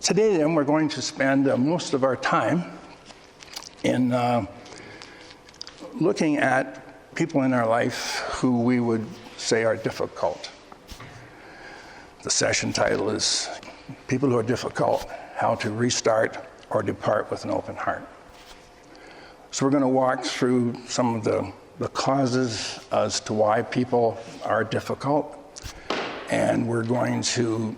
Today, then, we're going to spend most of our time in looking at people in our life who we would say are difficult. The session title is People Who Are Difficult, How to Restart or Depart with an Open Heart. So we're going to walk through some of the causes as to why people are difficult, and we're going to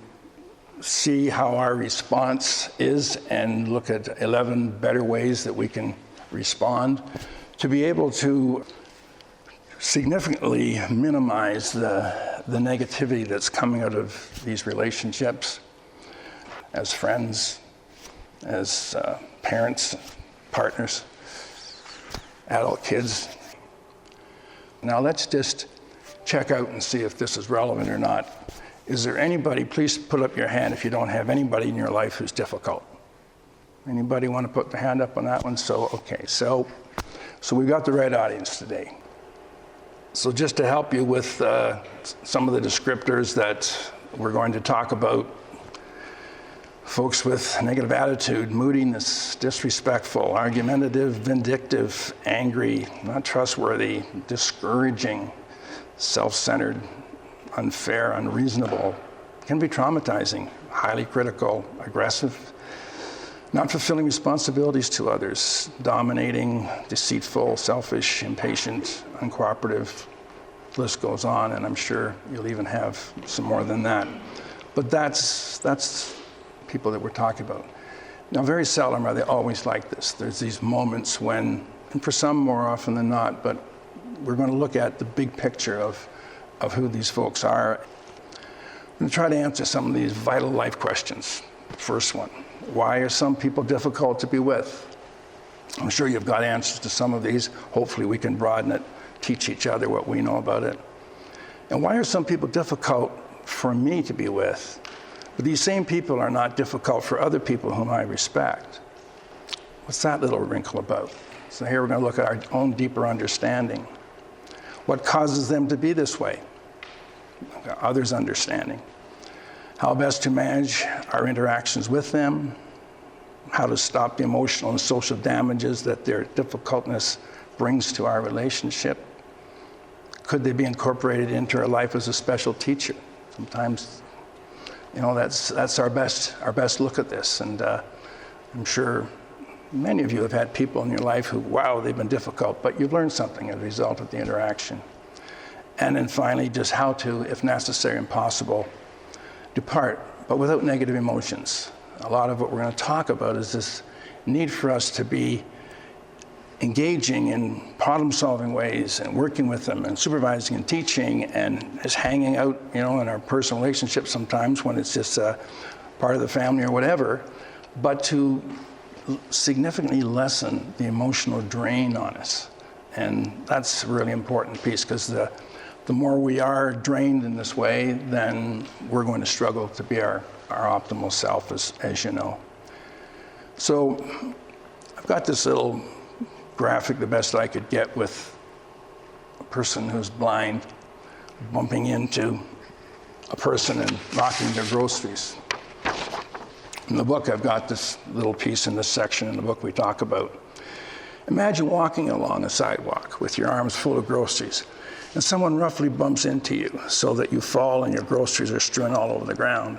see how our response is and look at 11 better ways that we can respond to be able to significantly minimize the negativity that's coming out of these relationships as friends, as parents, partners, adult kids. Now let's just check out and see if this is relevant or not. Is there anybody, please put up your hand if you don't have anybody in your life who's difficult. Anybody want to put their hand up on that one? Okay, so we've got the right audience today. So just to help you with some of the descriptors that we're going to talk about, folks with negative attitude, moodiness, disrespectful, argumentative, vindictive, angry, not trustworthy, discouraging, self-centered, unfair, unreasonable, can be traumatizing, highly critical, aggressive, not fulfilling responsibilities to others, dominating, deceitful, selfish, impatient, uncooperative. The list goes on, and I'm sure you'll even have some more than that. But that's people that we're talking about. Now, very seldom are they always like this. There's these moments when, and for some more often than not, but we're going to look at the big picture of who these folks are. I'm going to try to answer some of these vital life questions. First one, why are some people difficult to be with? I'm sure you've got answers to some of these. Hopefully we can broaden it, teach each other what we know about it. And why are some people difficult for me to be with? But these same people are not difficult for other people whom I respect. What's that little wrinkle about? So here we're going to look at our own deeper understanding. What causes them to be this way? Others' understanding. How best to manage our interactions with them. How to stop the emotional and social damages that their difficultness brings to our relationship. Could they be incorporated into our life as a special teacher? Sometimes, that's our best look at this. And I'm sure many of you have had people in your life who, wow, they've been difficult, but you've learned something as a result of the interaction. And then finally, just how to, if necessary and possible, depart, but without negative emotions. A lot of what we're going to talk about is this need for us to be engaging in problem-solving ways and working with them and supervising and teaching and just hanging out, in our personal relationships sometimes when it's just part of the family or whatever, but to significantly lessen the emotional drain on us. And that's a really important piece, because the more we are drained in this way, then we're going to struggle to be our optimal self, as you know. So I've got this little graphic, the best I could get, with a person who's blind bumping into a person and knocking their groceries. In the book, I've got this little piece in this section in the book we talk about. Imagine walking along a sidewalk with your arms full of groceries, and someone roughly bumps into you so that you fall and your groceries are strewn all over the ground.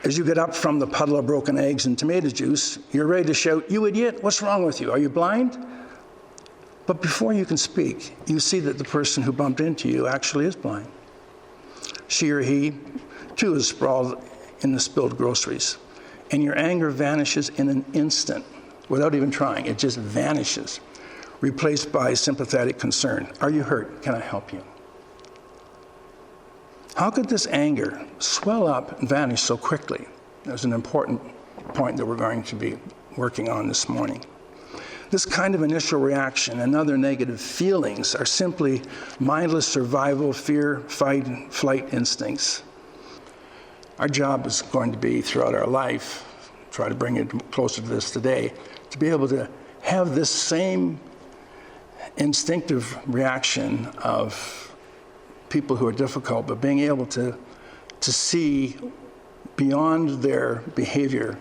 As you get up from the puddle of broken eggs and tomato juice, you're ready to shout, "You idiot, what's wrong with you? Are you blind?" But before you can speak, you see that the person who bumped into you actually is blind. She or he, too, is sprawled in the spilled groceries, and your anger vanishes in an instant without even trying. It just vanishes, replaced by sympathetic concern. "Are you hurt? Can I help you?" How could this anger swell up and vanish so quickly? There's an important point that we're going to be working on this morning. This kind of initial reaction and other negative feelings are simply mindless survival, fear, fight, and flight instincts. Our job is going to be, throughout our life, try to bring it closer to this today, to be able to have this same instinctive reaction of people who are difficult, but being able to see beyond their behavior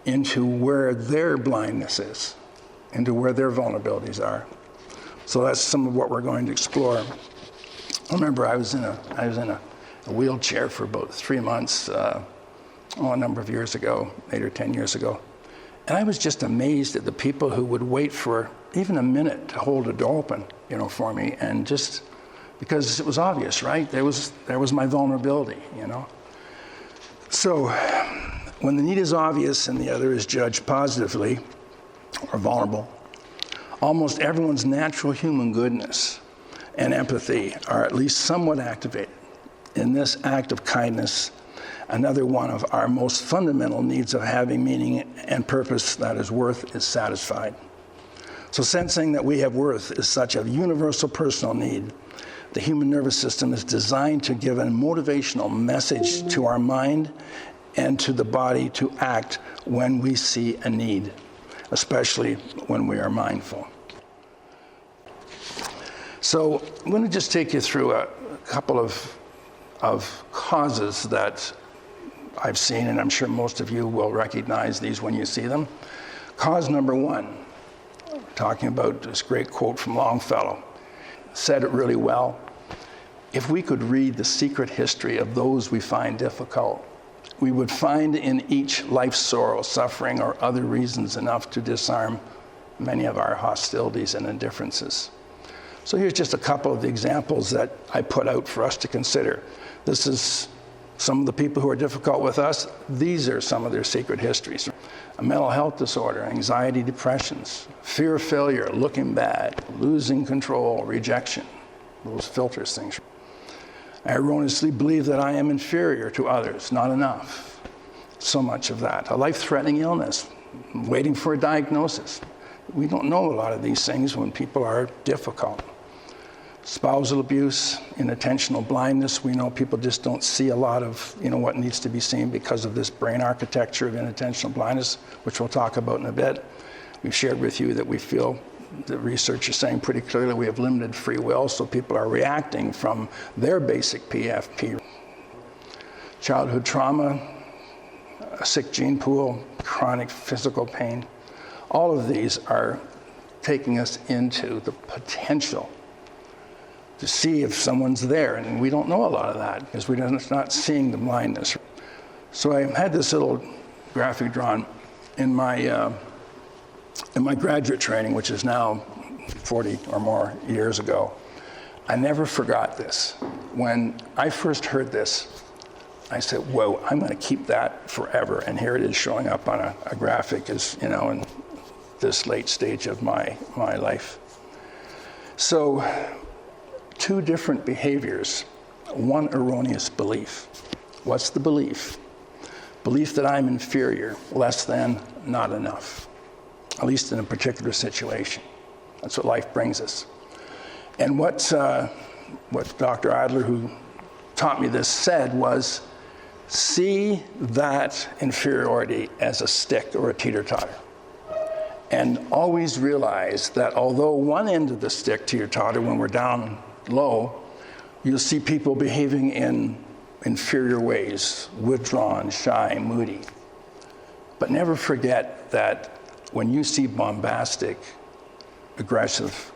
into where their blindness is, into where their vulnerabilities are. So that's some of what we're going to explore. I remember I was in a wheelchair for about 3 months, a number of years ago, 8 or 10 years ago. And I was just amazed at the people who would wait for even a minute to hold a door open, for me, and just because it was obvious, right? There was my vulnerability, So when the need is obvious and the other is judged positively or vulnerable, almost everyone's natural human goodness and empathy are at least somewhat activated. In this act of kindness, another one of our most fundamental needs of having meaning and purpose, that is worth, is satisfied. So sensing that we have worth is such a universal personal need. The human nervous system is designed to give a motivational message to our mind and to the body to act when we see a need, especially when we are mindful. So I'm going to just take you through a couple of causes that I've seen, and I'm sure most of you will recognize these when you see them. Cause number one, we're talking about this great quote from Longfellow, said it really well. If we could read the secret history of those we find difficult, we would find in each life's sorrow, suffering, or other reasons enough to disarm many of our hostilities and indifferences. So here's just a couple of the examples that I put out for us to consider. This is some of the people who are difficult with us. These are some of their secret histories. A mental health disorder, anxiety, depressions, fear of failure, looking bad, losing control, rejection, those filters things. I erroneously believe that I am inferior to others, not enough. So much of that. A life-threatening illness, waiting for a diagnosis. We don't know a lot of these things when people are difficult. Spousal abuse, inattentional blindness. We know people just don't see a lot of what needs to be seen because of this brain architecture of inattentional blindness, which we'll talk about in a bit. We've shared with you that we feel the research is saying pretty clearly we have limited free will, so people are reacting from their basic PFP. Childhood trauma, a sick gene pool, chronic physical pain. All of these are taking us into the potential to see if someone's there, and we don't know a lot of that because we're not seeing the blindness. So I had this little graphic drawn in my graduate training, which is now 40 or more years ago. I never forgot this. When I first heard this, I said, whoa, I'm going to keep that forever. And here it is showing up on a graphic in this late stage of my life. So, two different behaviors, one erroneous belief. What's the belief? Belief that I'm inferior, less than, not enough. At least in a particular situation. That's what life brings us. And what Dr. Adler, who taught me this, said was, see that inferiority as a stick or a teeter-totter. And always realize that although one end of the stick teeter-totter, when we're down low, you'll see people behaving in inferior ways, withdrawn, shy, moody. But never forget that when you see bombastic, aggressive,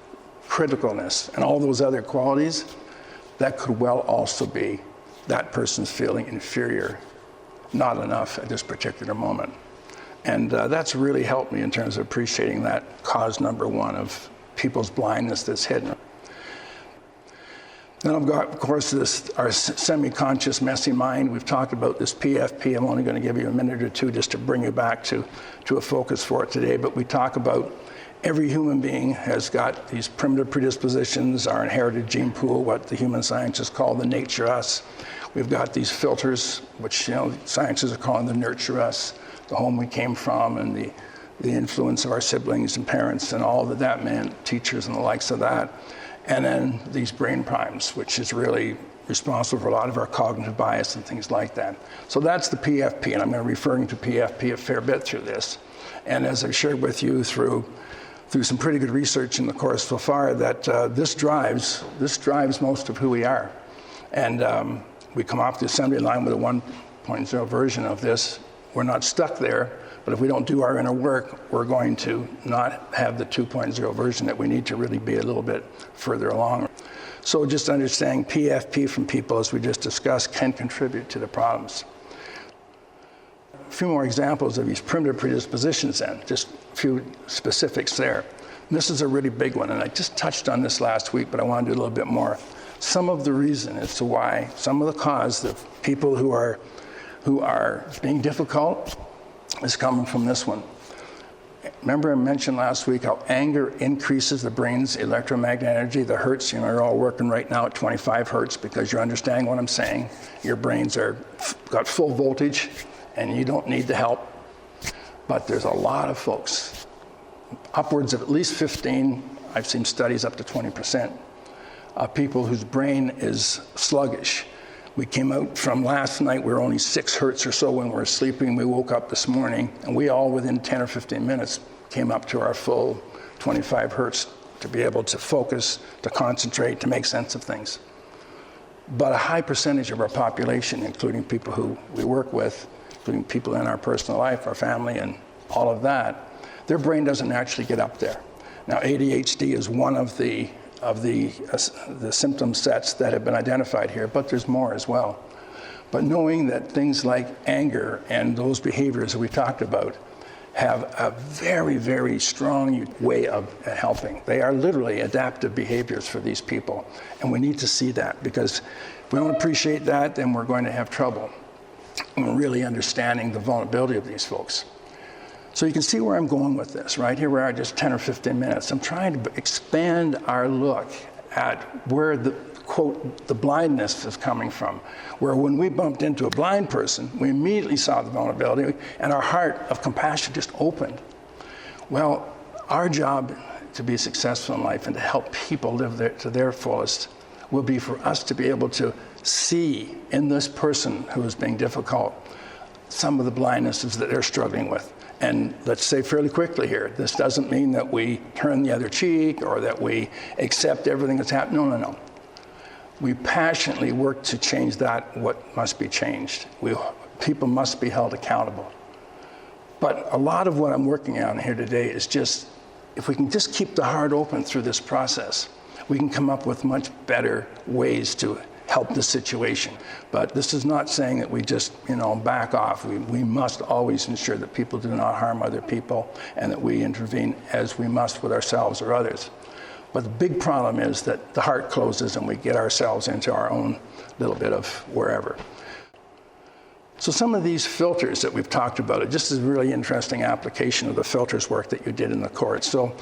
criticalness, and all those other qualities, that could well also be that person's feeling inferior, not enough at this particular moment. And that's really helped me in terms of appreciating that cause number one of people's blindness that's hidden. Then I've got, of course, our semi-conscious messy mind. We've talked about this PFP. I'm only going to give you a minute or two just to bring you back to a focus for it today. But we talk about every human being has got these primitive predispositions, our inherited gene pool, what the human scientists call the nature us. We've got these filters, which scientists are calling the nurture us, the home we came from, and the influence of our siblings and parents and all that meant, teachers and the likes of that. And then these brain primes, which is really responsible for a lot of our cognitive bias and things like that. So that's the PFP, and I'm going to be referring to PFP a fair bit through this. And as I've shared with you through some pretty good research in the course so far, that this drives most of who we are. And we come off the assembly line with a 2.0 version of this, we're not stuck there, but if we don't do our inner work, we're going to not have the 2.0 version that we need to really be a little bit further along. So just understanding PFP from people, as we just discussed, can contribute to the problems. A few more examples of these primitive predispositions then, just a few specifics there. And this is a really big one, and I just touched on this last week, but I want to do a little bit more. Some of the reason as to why, some of the cause of people who are being difficult is coming from this one. Remember I mentioned last week how anger increases the brain's electromagnetic energy, the hertz. You're all working right now at 25 hertz because you're understanding what I'm saying. Your brains got full voltage and you don't need the help. But there's a lot of folks, upwards of at least 15, I've seen studies up to 20%, of people whose brain is sluggish. We came out from last night, we were only 6 hertz or so when we were sleeping. We woke up this morning, and we all within 10 or 15 minutes came up to our full 25 hertz to be able to focus, to concentrate, to make sense of things. But a high percentage of our population, including people who we work with, including people in our personal life, our family, and all of that, their brain doesn't actually get up there. Now, ADHD is one of the symptom sets that have been identified here, but there's more as well. But knowing that things like anger and those behaviors that we talked about have a very, very strong way of helping. They are literally adaptive behaviors for these people. And we need to see that, because if we don't appreciate that, then we're going to have trouble in really understanding the vulnerability of these folks. So you can see where I'm going with this, right? Here we are, just 10 or 15 minutes. I'm trying to expand our look at where the, quote, the blindness is coming from. Where when we bumped into a blind person, we immediately saw the vulnerability and our heart of compassion just opened. Well, our job to be successful in life and to help people live to their fullest will be for us to be able to see in this person who is being difficult some of the blindnesses that they're struggling with. And let's say fairly quickly here, this doesn't mean that we turn the other cheek or that we accept everything that's happening. No. We passionately work to change that, what must be changed. People must be held accountable. But a lot of what I'm working on here today is just, if we can just keep the heart open through this process, we can come up with much better ways to help the situation. But this is not saying that we just, back off. We must always ensure that people do not harm other people and that we intervene as we must with ourselves or others. But the big problem is that the heart closes and we get ourselves into our own little bit of wherever. So some of these filters that we've talked about, it just is a really interesting application of the filters work that you did in the court. So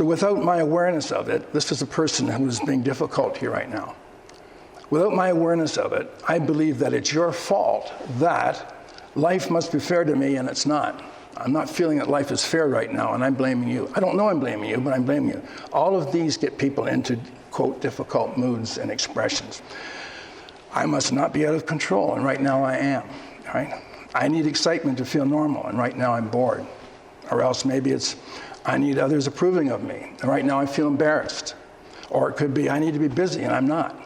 without my awareness of it, this is a person who is being difficult here right now. Without my awareness of it, I believe that it's your fault that life must be fair to me and it's not. I'm not feeling that life is fair right now and I'm blaming you. I don't know I'm blaming you, but I'm blaming you. All of these get people into, quote, difficult moods and expressions. I must not be out of control, and right now I am, right? I need excitement to feel normal, and right now I'm bored. Or else maybe it's, I need others approving of me, and right now I feel embarrassed. Or it could be, I need to be busy and I'm not.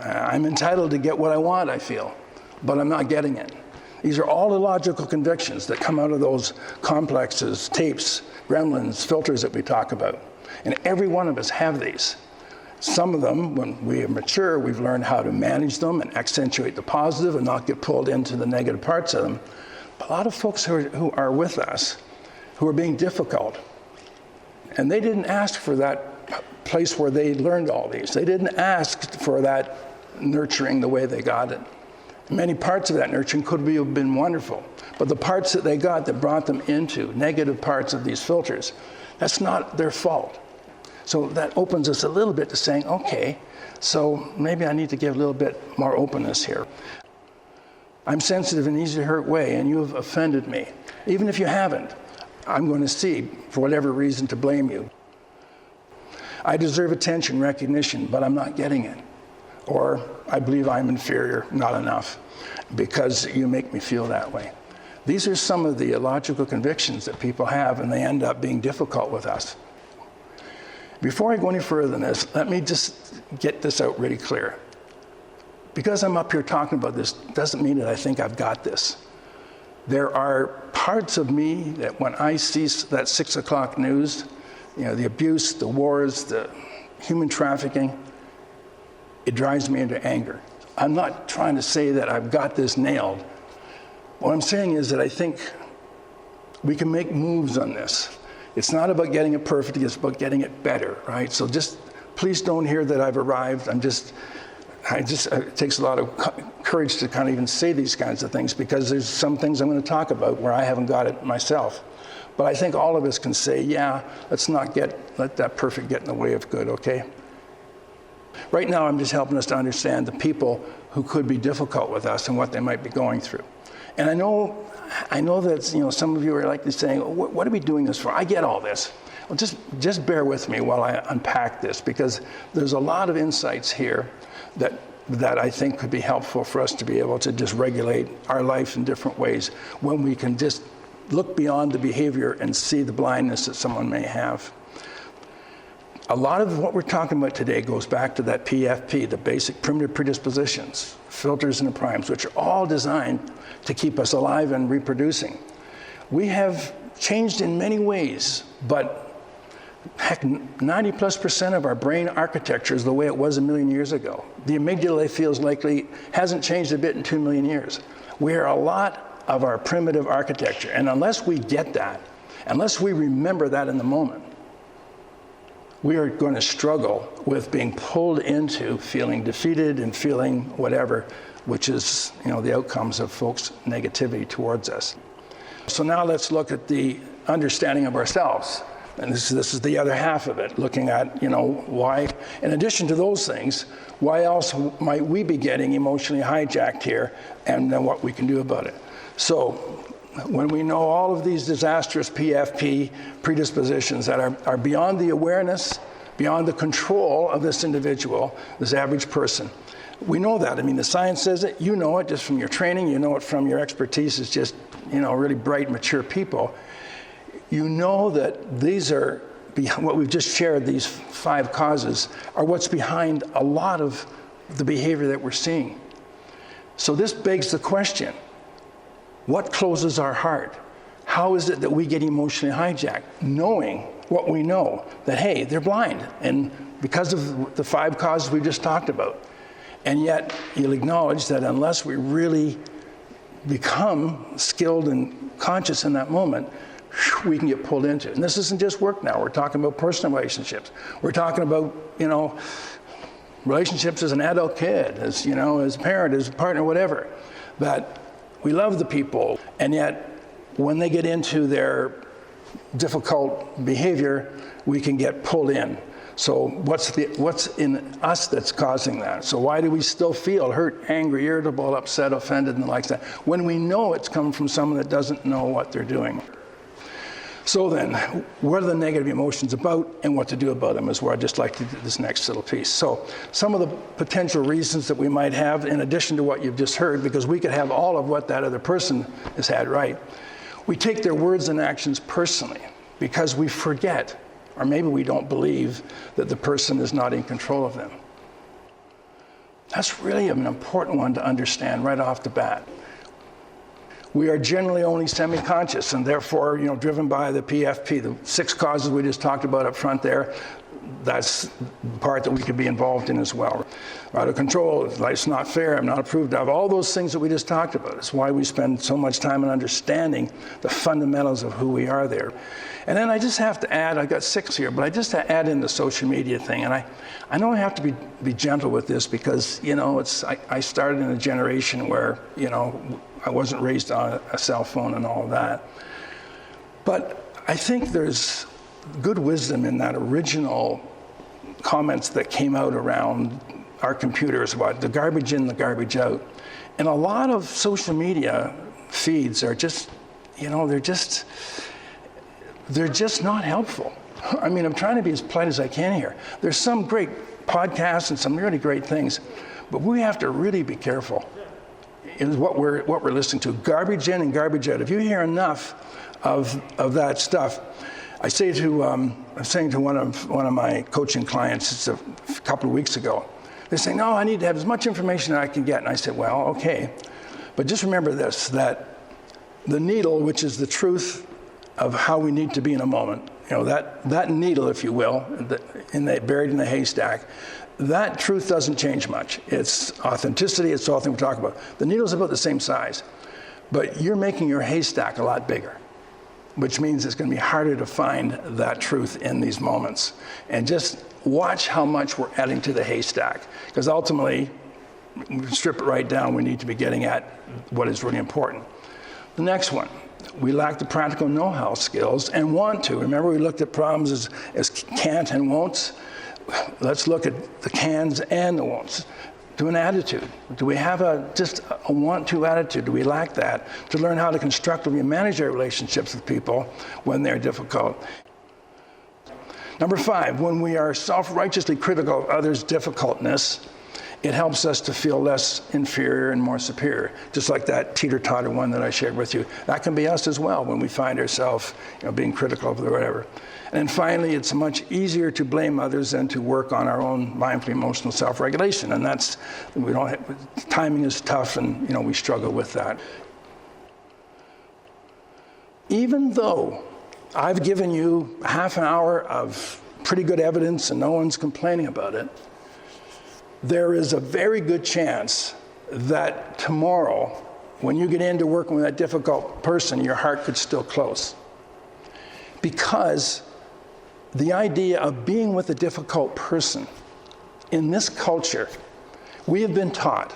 I'm entitled to get what I want, I feel, but I'm not getting it. These are all illogical convictions that come out of those complexes, tapes, gremlins, filters that we talk about. And every one of us have these. Some of them, when we are mature, we've learned how to manage them and accentuate the positive and not get pulled into the negative parts of them. But a lot of folks who are with us, who are being difficult, and they didn't ask for that place where they learned all these. They didn't ask for that nurturing the way they got it. Many parts of that nurturing could have been wonderful, but the parts that they got that brought them into negative parts of these filters, that's not their fault. So that opens us a little bit to saying, okay, so maybe I need to give a little bit more openness here. I'm sensitive in an easy to hurt way, and you have offended me. Even if you haven't, I'm going to see, for whatever reason, to blame you. I deserve attention, recognition, but I'm not getting it. Or I believe I'm inferior, not enough, because you make me feel that way. These are some of the illogical convictions that people have, and they end up being difficult with us. Before I go any further than this, let me just get this out really clear. because I'm up here talking about this doesn't mean that I think I've got this. There are parts of me that when I see that 6 o'clock news, the abuse, the wars, the human trafficking, it drives me into anger. I'm not trying to say that I've got this nailed. What I'm saying is that I think we can make moves on this. It's not about getting it perfect, it's about getting it better, right? So just please don't hear that I've arrived. It takes a lot of courage to kind of even say these kinds of things, because there's some things I'm going to talk about where I haven't got it myself. But I think all of us can say, yeah, let's not let that perfect get in the way of good, okay? Right now, I'm just helping us to understand the people who could be difficult with us and what they might be going through. And I know that some of you are likely saying, what are we doing this for? I get all this. Well, just bear with me while I unpack this, because there's a lot of insights here that I think could be helpful for us to be able to just regulate our life in different ways when we can just look beyond the behavior and see the blindness that someone may have. A lot of what we're talking about today goes back to that PFP, the basic primitive predispositions, filters and primes, which are all designed to keep us alive and reproducing. We have changed in many ways, but heck, 90+% of our brain architecture is the way it was a million years ago. The amygdala feels likely hasn't changed a bit in 2 million years. We are a lot of our primitive architecture, and unless we get that, unless we remember that in the moment, we are going to struggle with being pulled into feeling defeated and feeling whatever, which is, the outcomes of folks' negativity towards us. So now let's look at the understanding of ourselves. And this is the other half of it, looking at, why, in addition to those things, why else might we be getting emotionally hijacked here, and then what we can do about it. So when we know all of these disastrous PFP predispositions that are beyond the awareness, beyond the control of this individual, this average person, we know that. I mean, the science says it, you know it just from your training, you know it from your expertise as just, really bright, mature people. You know that these are, what we've just shared, these 5 causes, are what's behind a lot of the behavior that we're seeing. So this begs the question, what closes our heart? How is it that we get emotionally hijacked? Knowing what we know, that, hey, they're blind, and because of the 5 causes we just talked about. And yet, you'll acknowledge that unless we really become skilled and conscious in that moment, we can get pulled into it. And this isn't just work now. We're talking about personal relationships. We're talking about, relationships as an adult kid, as a parent, as a partner, whatever. That we love the people, and yet when they get into their difficult behavior, we can get pulled in. So what's in us that's causing that? So why do we still feel hurt, angry, irritable, upset, offended, and like that, when we know it's coming from someone that doesn't know what they're doing? So then, what are the negative emotions about, and what to do about them is where I'd just like to do this next little piece. So some of the potential reasons that we might have, in addition to what you've just heard, because we could have all of what that other person has had right. We take their words and actions personally because we forget, or maybe we don't believe, that the person is not in control of them. That's really an important one to understand right off the bat. We are generally only semi-conscious, and therefore, driven by the PFP, the 6 causes we just talked about up front there. That's the part that we could be involved in as well. Out of control, life's not fair, I'm not approved of, all those things that we just talked about. It's why we spend so much time in understanding the fundamentals of who we are there. And then I just have to add, I've got 6 here, but I just add in the social media thing. And I know I have to be gentle with this because, I started in a generation where, I wasn't raised on a cell phone and all of that. But I think there's good wisdom in that original comments that came out around our computers about the garbage in, the garbage out. And a lot of social media feeds are just, they're just not helpful. I mean, I'm trying to be as polite as I can here. There's some great podcasts and some really great things, but we have to really be careful is what we're listening to. Garbage in and garbage out. If you hear enough of that stuff, I was saying to one of my coaching clients, it's a couple of weeks ago, They say, no, I need to have as much information as I can get. And I said, well, okay. But just remember this, that the needle, which is the truth of how we need to be in a moment, that needle, if you will, buried in the haystack, that truth doesn't change much. It's authenticity, it's all thing we talk about. The needle's about the same size, but you're making your haystack a lot bigger, which means it's going to be harder to find that truth in these moments. And just watch how much we're adding to the haystack, because ultimately, we strip it right down, we need to be getting at what is really important. The next one, we lack the practical know-how skills and want to. Remember, we looked at problems as can't and won'ts. Let's look at the cans and the won'ts. To an attitude. Do we have just a want-to attitude? Do we lack that? To learn how to constructively manage our relationships with people when they're difficult. Number 5, when we are self-righteously critical of others' difficultness, it helps us to feel less inferior and more superior. Just like that teeter-totter one that I shared with you. That can be us as well when we find ourselves being critical of whatever. And then finally, it's much easier to blame others than to work on our own mindful emotional self-regulation. And timing is tough, and we struggle with that. Even though I've given you half an hour of pretty good evidence and no one's complaining about it, there is a very good chance that tomorrow, when you get into working with that difficult person, your heart could still close. Because the idea of being with a difficult person, in this culture, we have been taught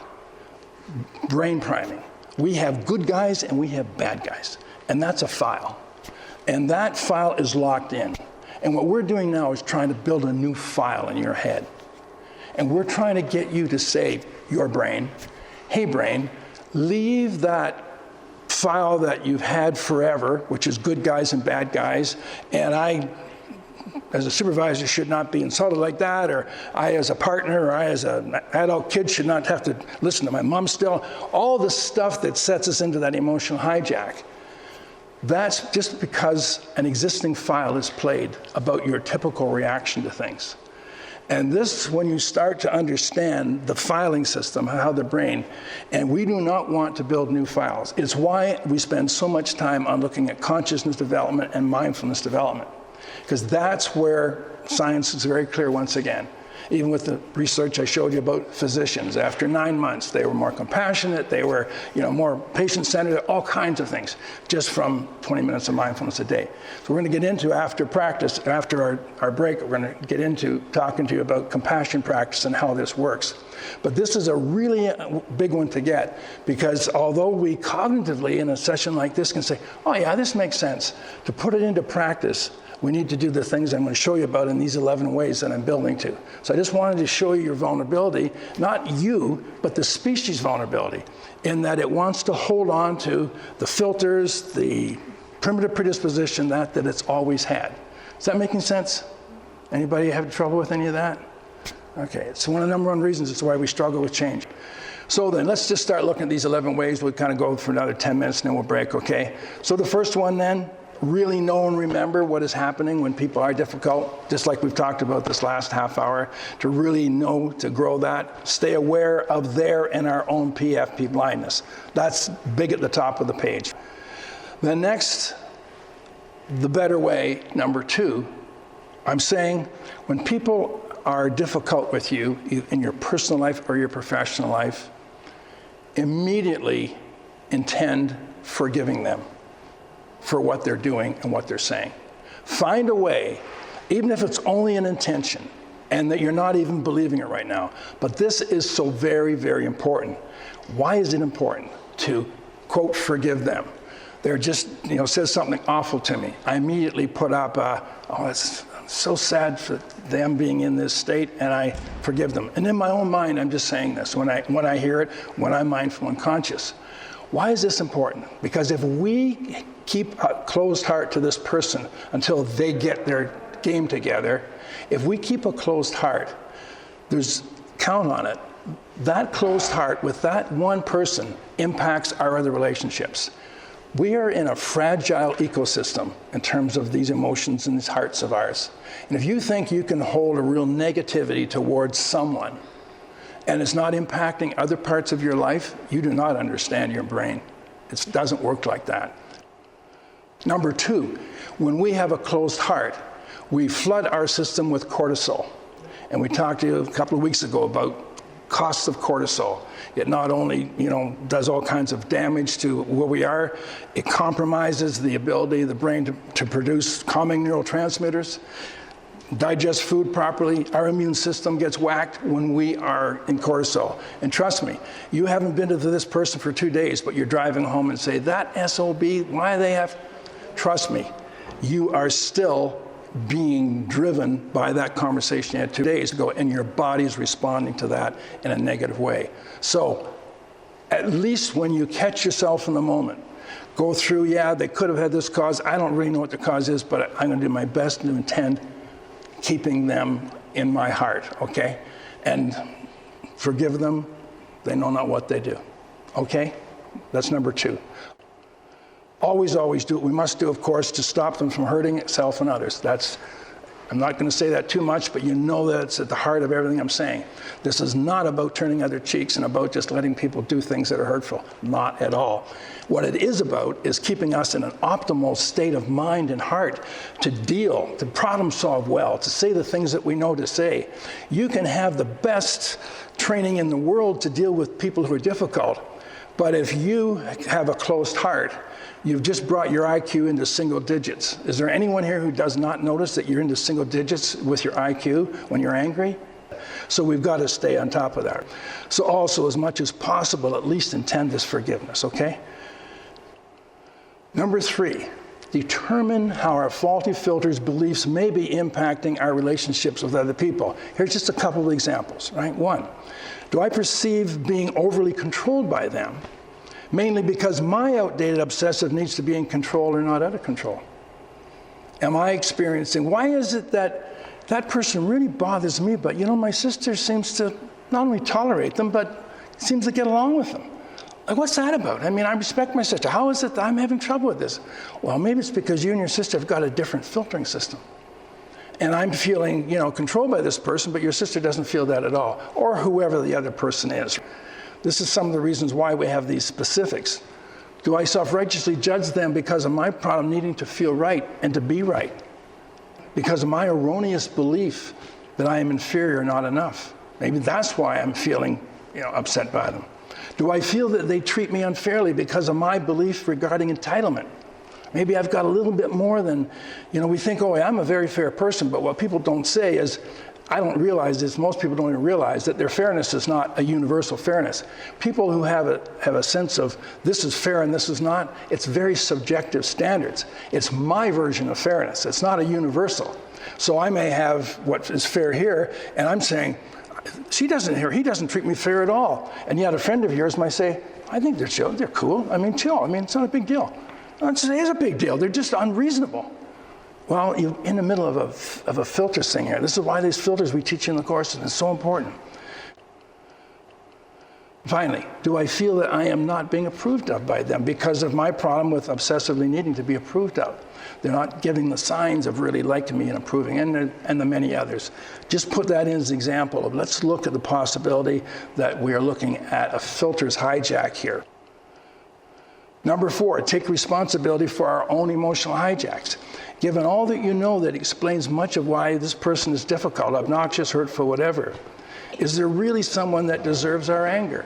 brain priming. We have good guys and we have bad guys. And that's a file. And that file is locked in. And what we're doing now is trying to build a new file in your head. And we're trying to get you to say, your brain, hey brain, leave that file that you've had forever, which is good guys and bad guys, and I, as a supervisor, should not be insulted like that, or I as a partner, or I as an adult kid should not have to listen to my mom still. All the stuff that sets us into that emotional hijack. That's just because an existing file is played about your typical reaction to things. And this, when you start to understand the filing system, how the brain, and we do not want to build new files. It's why we spend so much time on looking at consciousness development and mindfulness development. Because that's where science is very clear once again. Even with the research I showed you about physicians, after 9 months, they were more compassionate, they were more patient-centered, all kinds of things, just from 20 minutes of mindfulness a day. So we're going to get into, after practice, after our break, we're going to get into talking to you about compassion practice and how this works. But this is a really big one to get, because although we cognitively in a session like this can say, oh yeah, this makes sense, to put it into practice, we need to do the things I'm going to show you about in these 11 ways that I'm building to. So I just wanted to show you your vulnerability, not you, but the species vulnerability, in that it wants to hold on to the filters, the primitive predisposition that it's always had. Is that making sense? Anybody have trouble with any of that? Okay, it's one of the number one reasons it's why we struggle with change. So then, let's just start looking at these 11 ways. We'll kind of go for another 10 minutes and then we'll break, okay? So the first one then, really know and remember what is happening when people are difficult, just like we've talked about this last half hour, to really know, to grow that. Stay aware of their and our own PFP blindness. That's big at the top of the page. Then next, the better way, number 2, I'm saying when people are difficult with you in your personal life or your professional life, immediately intend forgiving them for what they're doing and what they're saying. Find a way, even if it's only an intention, and that you're not even believing it right now. But this is so very, very important. Why is it important to, quote, forgive them? They're just, says something awful to me. I immediately put up, it's so sad for them being in this state, and I forgive them. And in my own mind, I'm just saying this when I hear it, when I'm mindful and conscious. Why is this important? Because if we keep a closed heart to this person until they get their game together, if we keep a closed heart, count on it, that closed heart with that one person impacts our other relationships. We are in a fragile ecosystem in terms of these emotions and these hearts of ours. And if you think you can hold a real negativity towards someone, and it's not impacting other parts of your life, you do not understand your brain. It doesn't work like that. Number two, when we have a closed heart, we flood our system with cortisol. And we talked to you a couple of weeks ago about costs of cortisol. It not only, does all kinds of damage to where we are, it compromises the ability of the brain to produce calming neurotransmitters, digest food properly. Our immune system gets whacked when we are in cortisol. And trust me, you haven't been to this person for 2 days, but you're driving home and say, that SOB, why they have... Trust me, you are still being driven by that conversation you had 2 days ago, and your body is responding to that in a negative way. So at least when you catch yourself in the moment, go through, they could have had this cause. I don't really know what the cause is, but I'm going to do my best to intend keeping them in my heart, okay? And forgive them. They know not what they do, okay? That's number two. Always, always do what we must do, of course, to stop them from hurting itself and others. I'm not going to say that too much, but you know that it's at the heart of everything I'm saying. This is not about turning other cheeks and about just letting people do things that are hurtful. Not at all. What it is about is keeping us in an optimal state of mind and heart to problem solve well, to say the things that we know to say. You can have the best training in the world to deal with people who are difficult, but if you have a closed heart, you've just brought your IQ into single digits. Is there anyone here who does not notice that you're into single digits with your IQ when you're angry? So we've got to stay on top of that. So also, as much as possible, at least intend this forgiveness, okay? Number three, determine how our faulty filters, beliefs may be impacting our relationships with other people. Here's just a couple of examples, right? One, do I perceive being overly controlled by them? Mainly because my outdated obsessive needs to be in control or not out of control. Am I experiencing, why is it that that person really bothers me, but my sister seems to not only tolerate them, but seems to get along with them? Like, what's that about? I mean, I respect my sister. How is it that I'm having trouble with this? Well, maybe it's because you and your sister have got a different filtering system. And I'm feeling, controlled by this person, but your sister doesn't feel that at all, or whoever the other person is. This is some of the reasons why we have these specifics. Do I self-righteously judge them because of my problem needing to feel right and to be right? Because of my erroneous belief that I am inferior or not enough? Maybe that's why I'm feeling, upset by them. Do I feel that they treat me unfairly because of my belief regarding entitlement? Maybe I've got a little bit more than, we think, I'm a very fair person, but what people don't say is, I don't realize this, most people don't even realize that their fairness is not a universal fairness. People who have a sense of this is fair and this is not, it's very subjective standards. It's my version of fairness. It's not a universal. So I may have what is fair here, and I'm saying, he doesn't treat me fair at all. And yet a friend of yours might say, I think they're chill, they're cool. Chill. It's not a big deal. It is a big deal. They're just unreasonable. Well, you're in the middle of a filter thing here. This is why these filters we teach in the courses is so important. Finally, do I feel that I am not being approved of by them because of my problem with obsessively needing to be approved of? They're not giving the signs of really liking me and approving, and the many others. Just put that in as an example of let's look at the possibility that we are looking at a filters hijack here. Number 4, take responsibility for our own emotional hijacks. Given all that you know that explains much of why this person is difficult, obnoxious, hurtful, whatever, is there really someone that deserves our anger?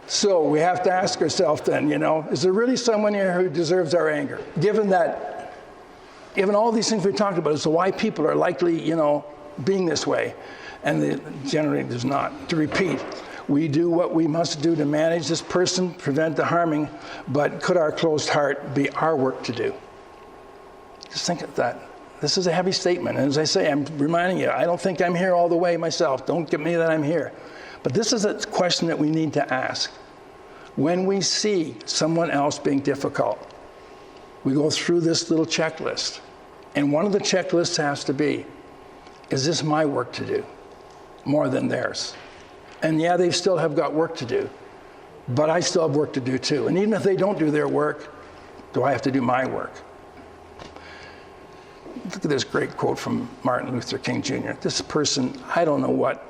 So we have to ask ourselves then, is there really someone here who deserves our anger? Given all these things we talked about, so why people are likely, being this way, and generally there's not. To repeat, we do what we must do to manage this person, prevent the harming, but could our closed heart be our work to do? Just think of that. This is a heavy statement. And as I say, I'm reminding you, I don't think I'm here all the way myself. Don't get me that I'm here. But this is a question that we need to ask. When we see someone else being difficult, we go through this little checklist. And one of the checklists has to be, is this my work to do more than theirs? And they still have got work to do, but I still have work to do too. And even if they don't do their work, do I have to do my work? Look at this great quote from Martin Luther King Jr. This person, I don't know what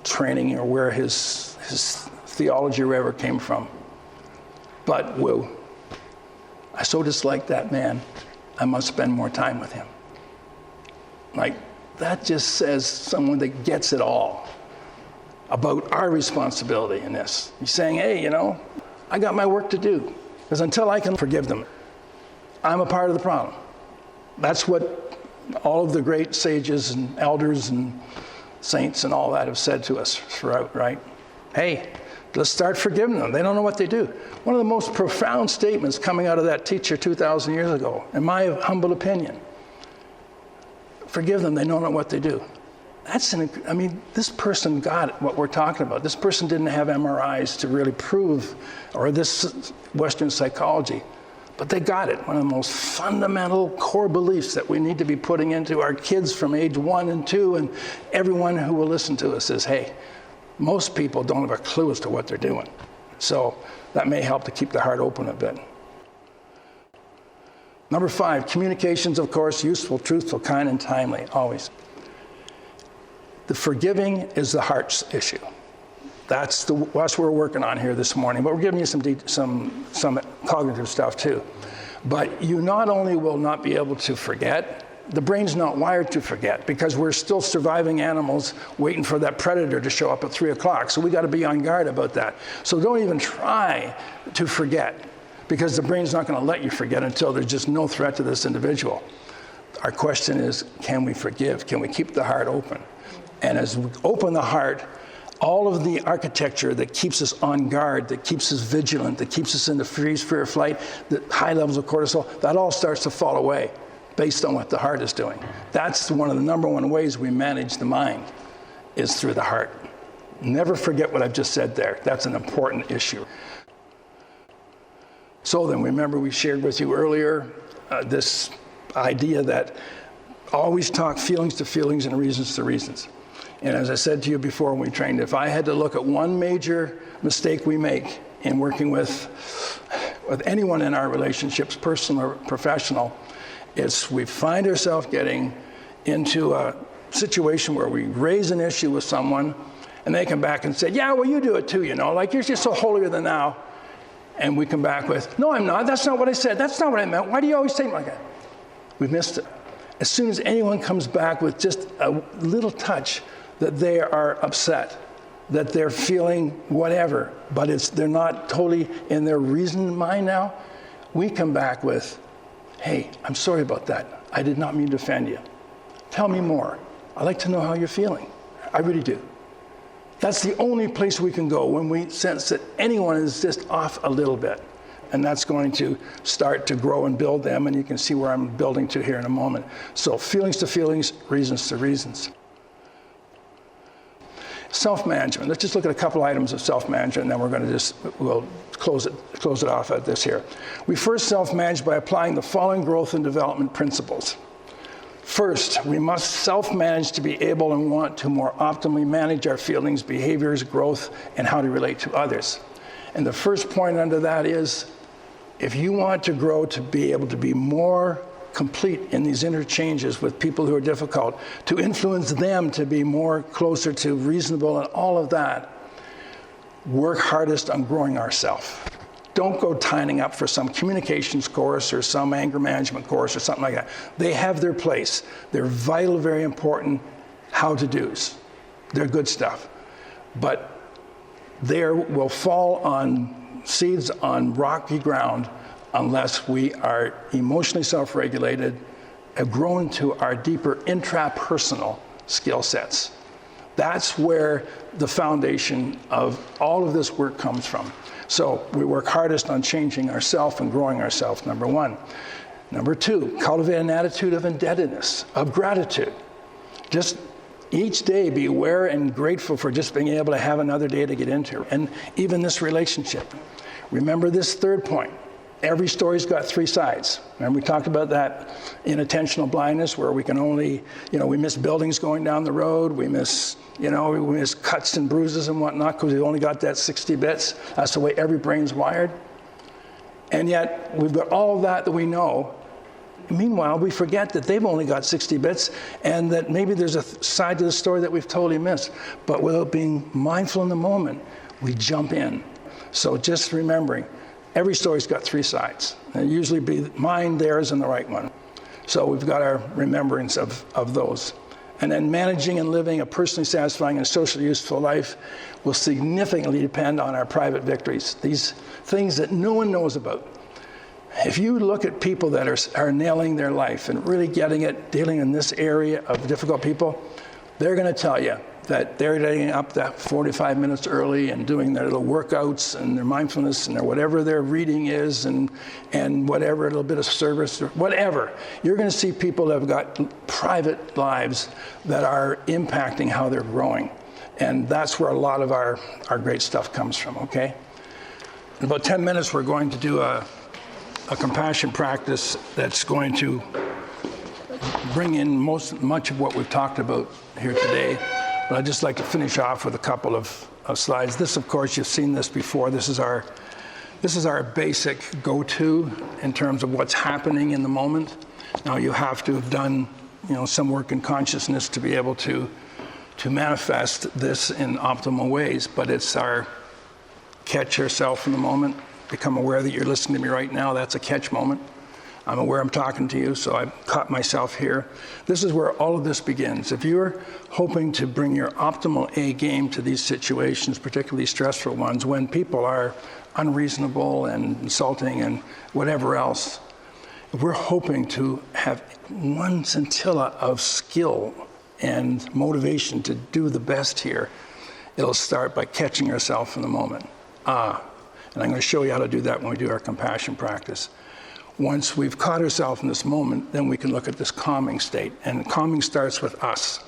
training or where his theology or wherever came from. But whoa, I so dislike that man, I must spend more time with him. Like, that just says someone that gets it all about our responsibility in this. He's saying, hey, I got my work to do. Because until I can forgive them, I'm a part of the problem. That's what all of the great sages and elders and saints and all that have said to us throughout, right? Hey, let's start forgiving them. They don't know what they do. One of the most profound statements coming out of that teacher 2,000 years ago, in my humble opinion. Forgive them, they don't know what they do. This person got it, what we're talking about. This person didn't have MRIs to really prove, or this Western psychology, but they got it. One of the most fundamental core beliefs that we need to be putting into our kids from age 1 and 2, and everyone who will listen to us is, hey, most people don't have a clue as to what they're doing. So that may help to keep the heart open a bit. Number 5, communications, of course, useful, truthful, kind, and timely, always. The forgiving is the heart's issue. That's what we're working on here this morning. But we're giving you some cognitive stuff too. But you not only will not be able to forget, the brain's not wired to forget because we're still surviving animals waiting for that predator to show up at 3 o'clock. So we got to be on guard about that. So don't even try to forget because the brain's not going to let you forget until there's just no threat to this individual. Our question is, can we forgive? Can we keep the heart open? And as we open the heart, all of the architecture that keeps us on guard, that keeps us vigilant, that keeps us in the freeze, fear, flight, the high levels of cortisol, that all starts to fall away based on what the heart is doing. That's one of the number one ways we manage the mind, is through the heart. Never forget what I've just said there. That's an important issue. So then, remember we shared with you earlier this idea that always talk feelings to feelings and reasons to reasons. And as I said to you before when we trained, if I had to look at one major mistake we make in working with anyone in our relationships, personal or professional, it's we find ourselves getting into a situation where we raise an issue with someone and they come back and say, yeah, well, you do it too, like you're just so holier than thou. And we come back with, no, I'm not. That's not what I said. That's not what I meant. Why do you always say it like that? We've missed it. As soon as anyone comes back with just a little touch that they are upset, that they're feeling whatever, but they're not totally in their reasoned mind now, we come back with, hey, I'm sorry about that. I did not mean to offend you. Tell me more. I'd like to know how you're feeling. I really do. That's the only place we can go when we sense that anyone is just off a little bit. And that's going to start to grow and build them, and you can see where I'm building to here in a moment. So feelings to feelings, reasons to reasons. Self-management. Let's just look at a couple items of self-management, and then we're going to we'll close it off at this here. We first self-manage by applying the following growth and development principles. First, we must self-manage to be able and want to more optimally manage our feelings, behaviors, growth, and how to relate to others. And the first point under that is, if you want to grow to be able to be more complete in these interchanges with people who are difficult, to influence them to be more closer to reasonable and all of that, work hardest on growing ourselves. Don't go signing up for some communications course or some anger management course or something like that. They have their place. They're vital, very important how-to-dos. They're good stuff. But they will fall on seeds on rocky ground unless we are emotionally self-regulated, have grown to our deeper intrapersonal skill sets. That's where the foundation of all of this work comes from. So we work hardest on changing ourselves and growing ourselves, number one. Number two, cultivate an attitude of indebtedness, of gratitude. Just each day be aware and grateful for just being able to have another day to get into. And even this relationship. Remember this third point. Every story's got three sides. Remember we talked about that in attentional blindness where we can only, we miss buildings going down the road. We miss, we miss cuts and bruises and whatnot because we've only got that 60 bits. That's the way every brain's wired. And yet we've got all of that we know, Meanwhile, we forget that they've only got 60 bits and that maybe there's a side to the story that we've totally missed. But without being mindful in the moment, we jump in. So just remembering, every story's got 3 sides. And usually be mine, theirs, and the right one. So we've got our remembrance of those. And then managing and living a personally satisfying and socially useful life will significantly depend on our private victories. These things that no one knows about. If you look at people that are nailing their life and really getting it, dealing in this area of difficult people, they're going to tell you that they're getting up that 45 minutes early and doing their little workouts and their mindfulness and their whatever their reading is and whatever, a little bit of service or whatever. You're going to see people that have got private lives that are impacting how they're growing. And that's where a lot of our great stuff comes from, okay? In about 10 minutes, we're going to do a compassion practice that's going to bring in much of what we've talked about here today. But I'd just like to finish off with a couple of slides. This, of course, you've seen this before. This is our basic go-to in terms of what's happening in the moment. Now, you have to have done, some work in consciousness to be able to manifest this in optimal ways. But it's our catch yourself in the moment. Become aware that you're listening to me right now. That's a catch moment. I'm aware I'm talking to you, so I've caught myself here. This is where all of this begins. If you're hoping to bring your optimal A game to these situations, particularly stressful ones, when people are unreasonable and insulting and whatever else, if we're hoping to have one scintilla of skill and motivation to do the best here, it'll start by catching yourself in the moment. And I'm going to show you how to do that when we do our compassion practice. Once we've caught ourselves in this moment, then we can look at this calming state. And calming starts with us.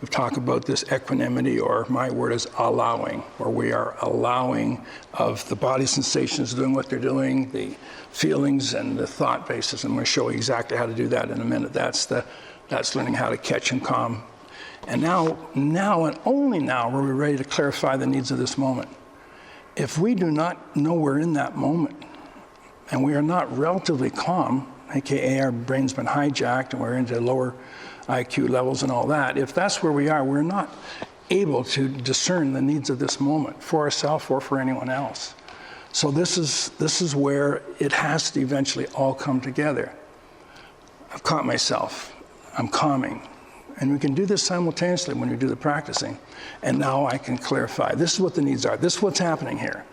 We've talked about this equanimity, or my word is allowing, where we are allowing of the body sensations doing what they're doing, the feelings and the thought bases. And I'm going to show you exactly how to do that in a minute. That's learning how to catch and calm. And now and only now are we ready to clarify the needs of this moment. If we do not know we're in that moment, and we are not relatively calm, aka our brain's been hijacked and we're into lower IQ levels and all that, if that's where we are, we're not able to discern the needs of this moment for ourselves or for anyone else. So this is where it has to eventually all come together. I've caught myself. I'm calming. And we can do this simultaneously when we do the practicing. And now I can clarify. This is what the needs are. This is what's happening here.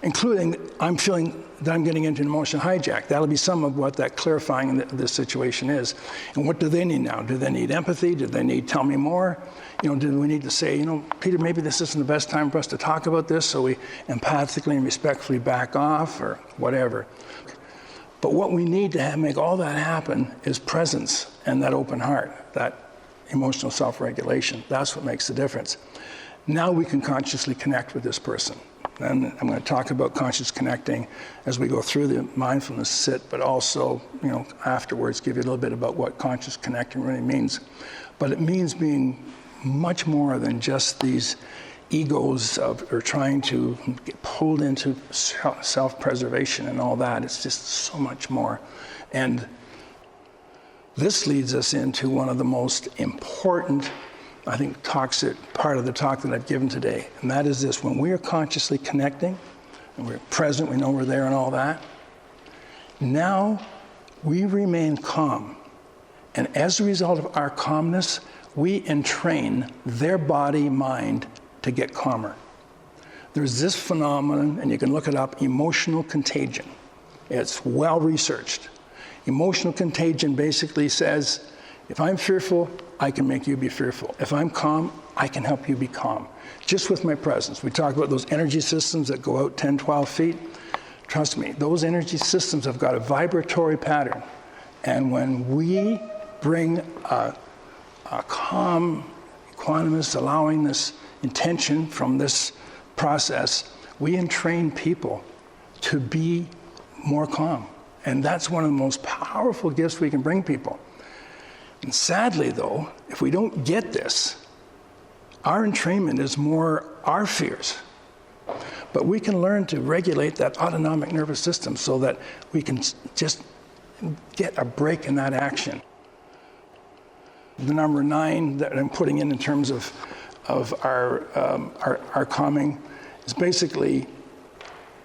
Including, I'm feeling that I'm getting into an emotional hijack. That'll be some of what that clarifying in this situation is. And what do they need now? Do they need empathy? Do they need tell me more? Do we need to say, Peter, maybe this isn't the best time for us to talk about this, so we empathically and respectfully back off or whatever. But what we need to make all that happen is presence and that open heart, that emotional self-regulation. That's what makes the difference. Now we can consciously connect with this person. And I'm going to talk about conscious connecting as we go through the mindfulness sit, but also, afterwards give you a little bit about what conscious connecting really means. But it means being much more than just these egos or trying to get pulled into self-preservation and all that. It's just so much more. And this leads us into one of the most important, I think, part of the talk that I've given today. And that is this: when we are consciously connecting, and we're present, we know we're there and all that, now we remain calm. And as a result of our calmness, we entrain their body, mind to get calmer. There's this phenomenon, and you can look it up, emotional contagion. It's well researched. Emotional contagion basically says, if I'm fearful, I can make you be fearful. If I'm calm, I can help you be calm. Just with my presence. We talk about those energy systems that go out 10, 12 feet. Trust me, those energy systems have got a vibratory pattern. And when we bring a calm, equanimous, allowing this intention from this process, we entrain people to be more calm. And that's one of the most powerful gifts we can bring people. And sadly, though, if we don't get this, our entrainment is more our fears. But we can learn to regulate that autonomic nervous system so that we can just get a break in that action. The number 9 that I'm putting in terms of our calming is basically,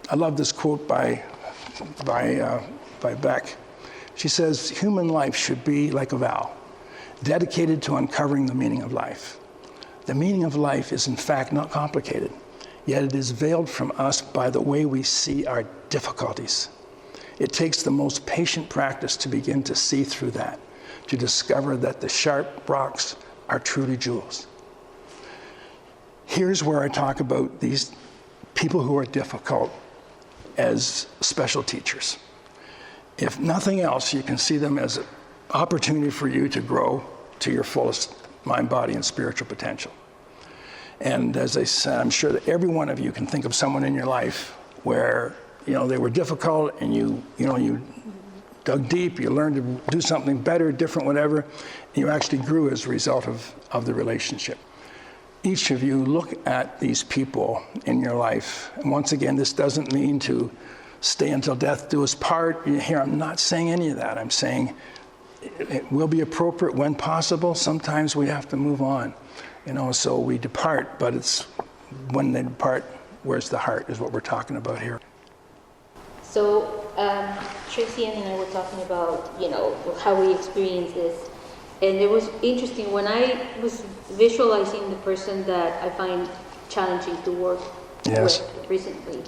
I love this quote by Beck. She says, human life should be like a vow, dedicated to uncovering the meaning of life. The meaning of life is in fact not complicated, yet it is veiled from us by the way we see our difficulties. It takes the most patient practice to begin to see through that, to discover that the sharp rocks are truly jewels. Here's where I talk about these people who are difficult as special teachers. If nothing else, you can see them as an opportunity for you to grow to your fullest mind, body, and spiritual potential. And as I said, I'm sure that every one of you can think of someone in your life where, they were difficult and you dug deep, you learned to do something better, different, whatever, and you actually grew as a result of the relationship. Each of you look at these people in your life. And once again, this doesn't mean to stay until death do us part. Here, I'm not saying any of that. I'm saying it will be appropriate when possible. Sometimes we have to move on, so we depart, but it's when they depart, where's the heart is what we're talking about here. So Tracy and I were talking about, how we experience this. And it was interesting when I was visualizing the person that I find challenging to work with recently.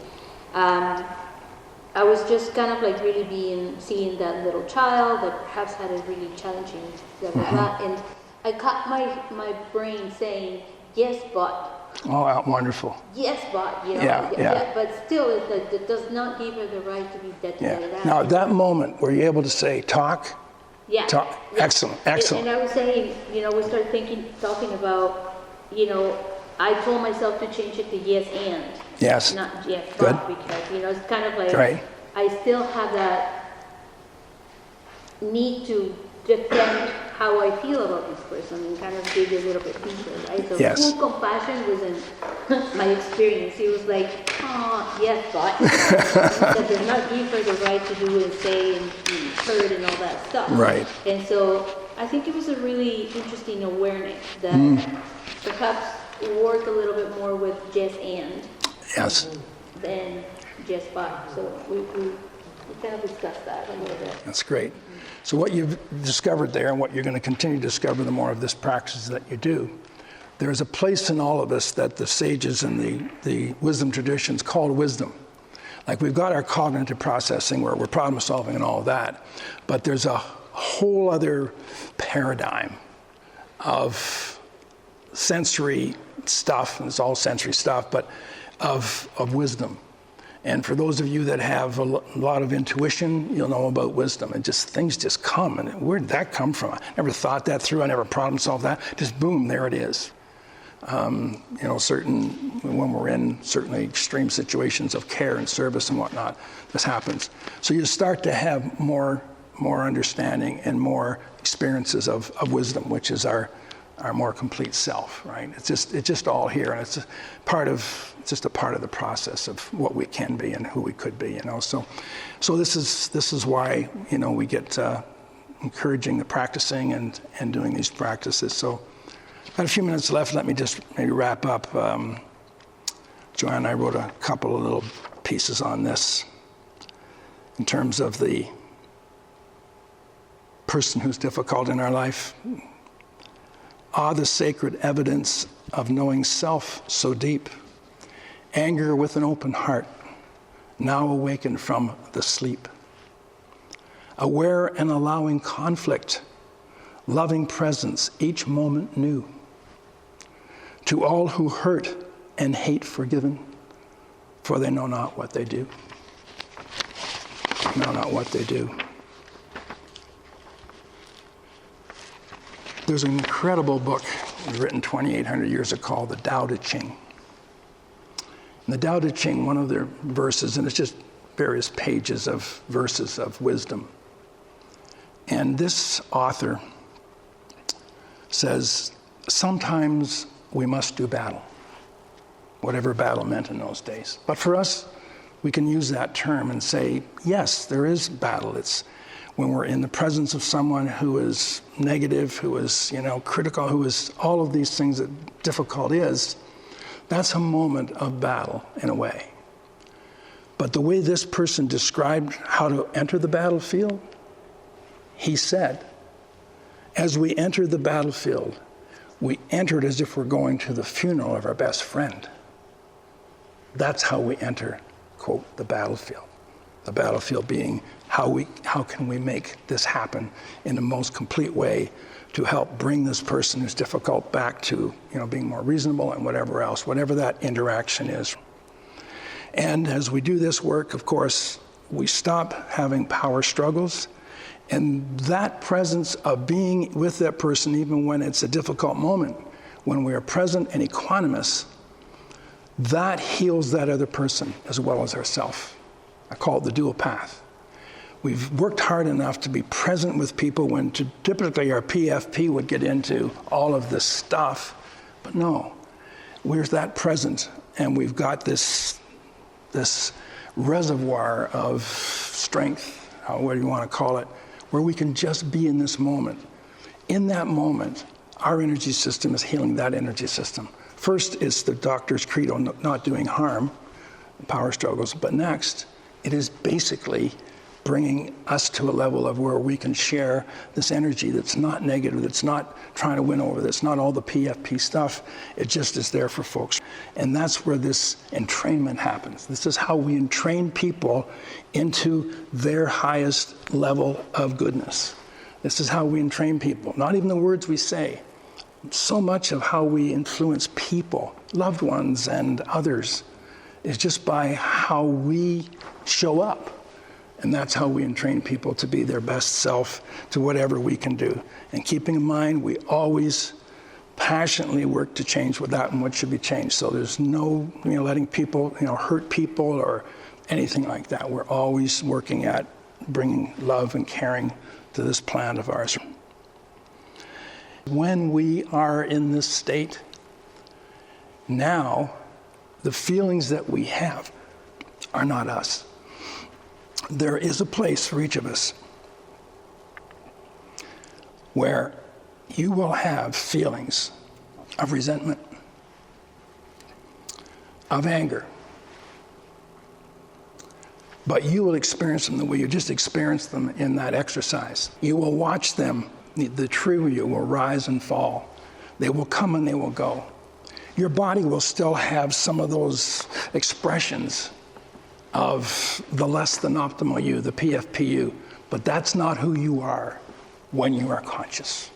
I was just kind of like really seeing that little child that perhaps had a really challenging blah, blah, blah. And I caught my brain saying, yes, but. Oh, wonderful. Yes, but, but still, it does not give her the right to be dedicated out. Now, at that moment, were you able to say, talk? Yeah. Talk. Yeah. Excellent. And I was saying, we started talking about, I told myself to change it to yes and. Yes. Not yes, good. But, because, it's kind of like, right. I still have that need to defend how I feel about this person and kind of dig a little bit deeper, right? So yes. Full compassion wasn't my experience. It was like, yes, but that does not give her the right to do and say and be heard and all that stuff. Right. And so I think it was a really interesting awareness that perhaps work a little bit more with yes and. Yes. Than just but. So we kind of discussed that a little bit. That's great. So what you've discovered there and what you're going to continue to discover the more of this practice that you do, there's a place in all of us that the sages and the wisdom traditions called wisdom. Like we've got our cognitive processing where we're problem solving and all of that, but there's a whole other paradigm of sensory stuff, and it's all sensory stuff, but of wisdom. And for those of you that have a lot of intuition, you'll know about wisdom. And things just come. And where did that come from? I never thought that through. I never problem solved that. Just boom, there it is. When we're in certainly extreme situations of care and service and whatnot, this happens. So you start to have more understanding and more experiences of wisdom, which is our more complete self, right? It's just all here, and it's just a part of the process of what we can be and who we could be, So this is why we get encouraging the practicing and doing these practices. So, got a few minutes left. Let me just maybe wrap up. Joanne and I wrote a couple of little pieces on this in terms of the person who's difficult in our life. The sacred evidence of knowing self so deep. Anger with an open heart, now awakened from the sleep. Aware and allowing conflict, loving presence each moment new. To all who hurt and hate forgiven, for they know not what they do. Know not what they do. There's an incredible book written 2,800 years ago called the Tao Te Ching. In the Tao Te Ching, one of their verses, and it's just various pages of verses of wisdom. And this author says, sometimes we must do battle, whatever battle meant in those days. But for us, we can use that term and say, yes, there is battle. when we're in the presence of someone who is negative, who is, critical, who is all of these things that difficult is, that's a moment of battle in a way. But the way this person described how to enter the battlefield, he said, as we entered the battlefield, we entered as if we're going to the funeral of our best friend. That's how we enter, quote, the battlefield. The battlefield being how can we make this happen in the most complete way to help bring this person who's difficult back to, being more reasonable and whatever else, whatever that interaction is. And as we do this work, of course, we stop having power struggles. And that presence of being with that person, even when it's a difficult moment, when we are present and equanimous, that heals that other person as well as ourselves. I call it the dual path. We've worked hard enough to be present with people when typically our PFP would get into all of this stuff. But no, we're that present, and we've got this reservoir of strength, whatever you want to call it, where we can just be in this moment. In that moment, our energy system is healing that energy system. First, it's the doctor's credo, not doing harm, power struggles. But next, it is basically bringing us to a level of where we can share this energy that's not negative, that's not trying to win over, that's not all the PFP stuff. It just is there for folks. And that's where this entrainment happens. This is how we entrain people into their highest level of goodness. This is how we entrain people. Not even the words we say. So much of how we influence people, loved ones and others, is just by how we show up. And that's how we entrain people to be their best self, to whatever we can do. And keeping in mind, we always passionately work to change what that and what should be changed. So there's no letting people hurt people or anything like that. We're always working at bringing love and caring to this planet of ours. When we are in this state, now the feelings that we have are not us. There is a place for each of us where you will have feelings of resentment, of anger, but you will experience them the way you just experienced them in that exercise. You will watch them. The true you will rise and fall. They will come and they will go. Your body will still have some of those expressions of the less than optimal you, the PFP you, but that's not who you are when you are conscious.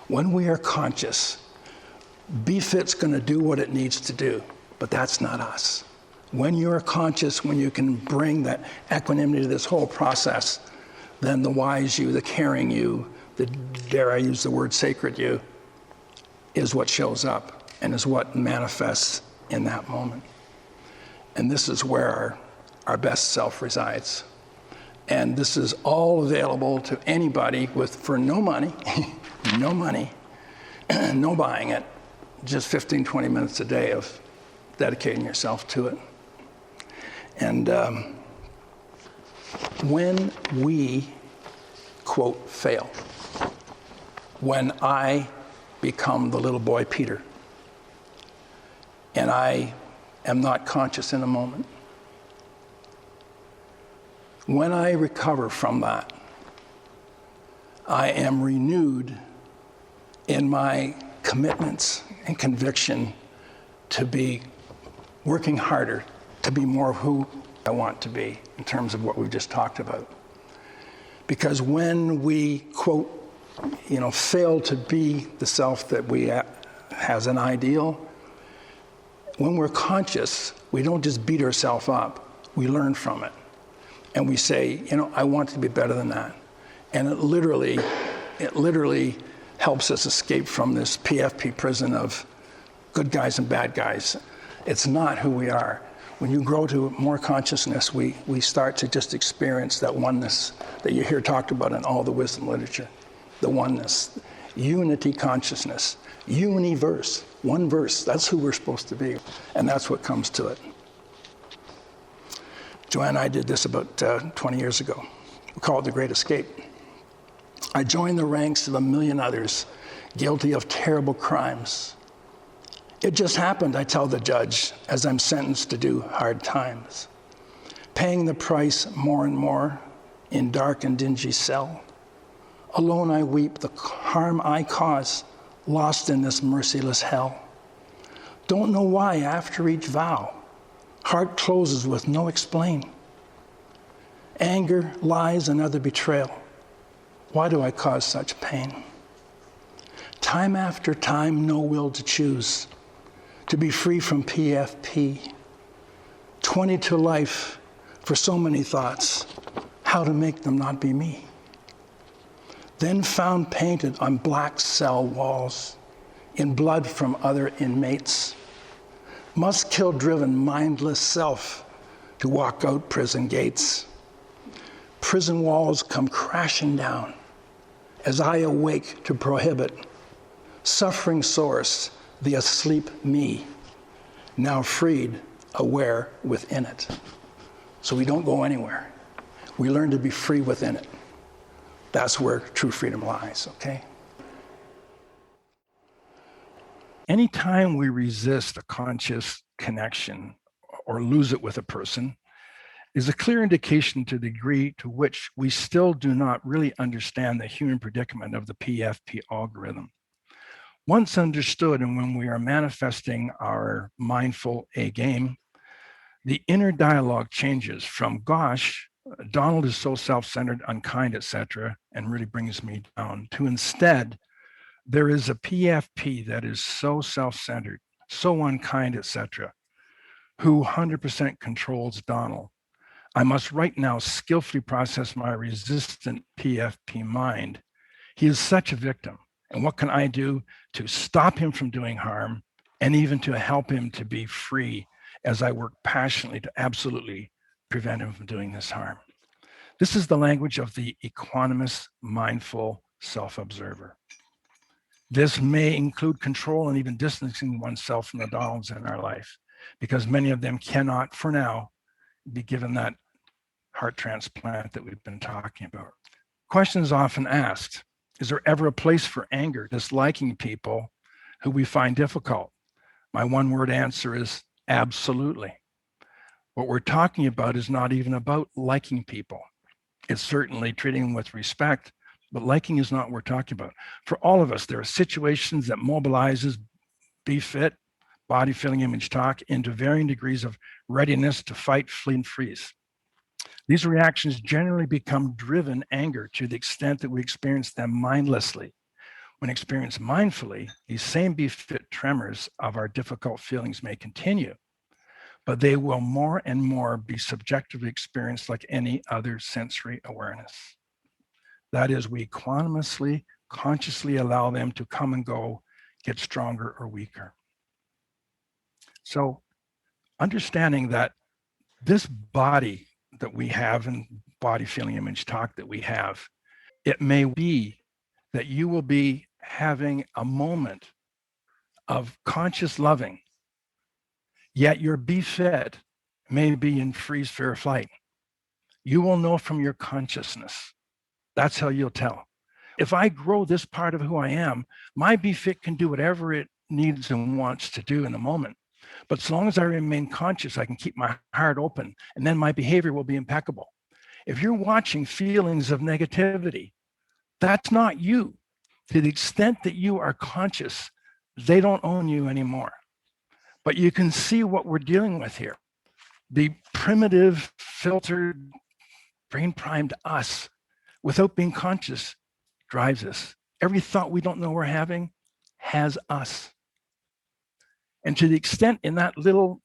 When we are conscious, BFIT's going to do what it needs to do, but that's not us. When you are conscious, when you can bring that equanimity to this whole process, then the wise you, the caring you, the, dare I use the word, sacred you, is what shows up and is what manifests in that moment. And this is where our best self resides. And this is all available to anybody for no money, no money, no buying it, just 15, 20 minutes a day of dedicating yourself to it. And when we, quote, fail, when I become the little boy Peter, and I am not conscious in a moment, when I recover from that, I am renewed in my commitments and conviction to be working harder, to be more who I want to be in terms of what we've just talked about. Because when we, quote, fail to be the self that we has an ideal, when we're conscious, we don't just beat ourselves up, we learn from it. And we say, I want to be better than that. And it literally helps us escape from this PFP prison of good guys and bad guys. It's not who we are. When you grow to more consciousness, we start to just experience that oneness that you hear talked about in all the wisdom literature. The oneness, unity consciousness, universe, one verse. That's who we're supposed to be. And that's what comes to it. Joanne and I did this about 20 years ago. We call it the Great Escape. I joined the ranks of a million others guilty of terrible crimes. It just happened, I tell the judge, as I'm sentenced to do hard times, paying the price more and more in dark and dingy cell. Alone I weep the harm I cause, lost in this merciless hell. Don't know why after each vow, heart closes with no explain. Anger, lies, and other betrayal. Why do I cause such pain? Time after time, no will to choose, to be free from PFP. 20 to life for so many thoughts, how to make them not be me. Then found painted on black cell walls, in blood from other inmates. Must kill driven, mindless self to walk out prison gates. Prison walls come crashing down as I awake to prohibit. Suffering source, the asleep me, now freed, aware within it. So we don't go anywhere. We learn to be free within it. That's where true freedom lies, okay? Anytime we resist a conscious connection or lose it with a person is a clear indication to the degree to which we still do not really understand the human predicament of the PFP algorithm. Once understood, and when we are manifesting our mindful A game, the inner dialogue changes from, gosh, Donald is so self-centered, unkind, etc., and really brings me down, to instead, there is a PFP that is so self-centered, so unkind, etc., who 100% controls Donald. I must right now skillfully process my resistant PFP mind. He is such a victim. And what can I do to stop him from doing harm and even to help him to be free as I work passionately to absolutely prevent him from doing this harm? This is the language of the equanimous, mindful self-observer. This may include control and even distancing oneself from the Donalds in our life, because many of them cannot, for now, be given that heart transplant that we've been talking about. Questions often asked: is there ever a place for anger, disliking people who we find difficult? My one-word answer is absolutely. What we're talking about is not even about liking people. It's certainly treating them with respect, but liking is not what we're talking about. For all of us, there are situations that mobilizes be fit, body, feeling, image, talk into varying degrees of readiness to fight, flee, and freeze. These reactions generally become driven anger to the extent that we experience them mindlessly. When experienced mindfully, these same be-fit tremors of our difficult feelings may continue, but they will more and more be subjectively experienced like any other sensory awareness. That is, we equanimously, consciously allow them to come and go, get stronger or weaker. So understanding that this body that we have and body, feeling, image, talk that we have, it may be that you will be having a moment of conscious loving, yet your be-fit may be in freeze, fear, flight. You will know from your consciousness. That's how you'll tell. If I grow this part of who I am, my be-fit can do whatever it needs and wants to do in the moment. But as long as I remain conscious, I can keep my heart open, and then my behavior will be impeccable. If you're watching feelings of negativity, that's not you. To the extent that you are conscious, they don't own you anymore. But you can see what we're dealing with here. The primitive, filtered, brain-primed us, without being conscious, drives us. Every thought we don't know we're having has us. And to the extent in that little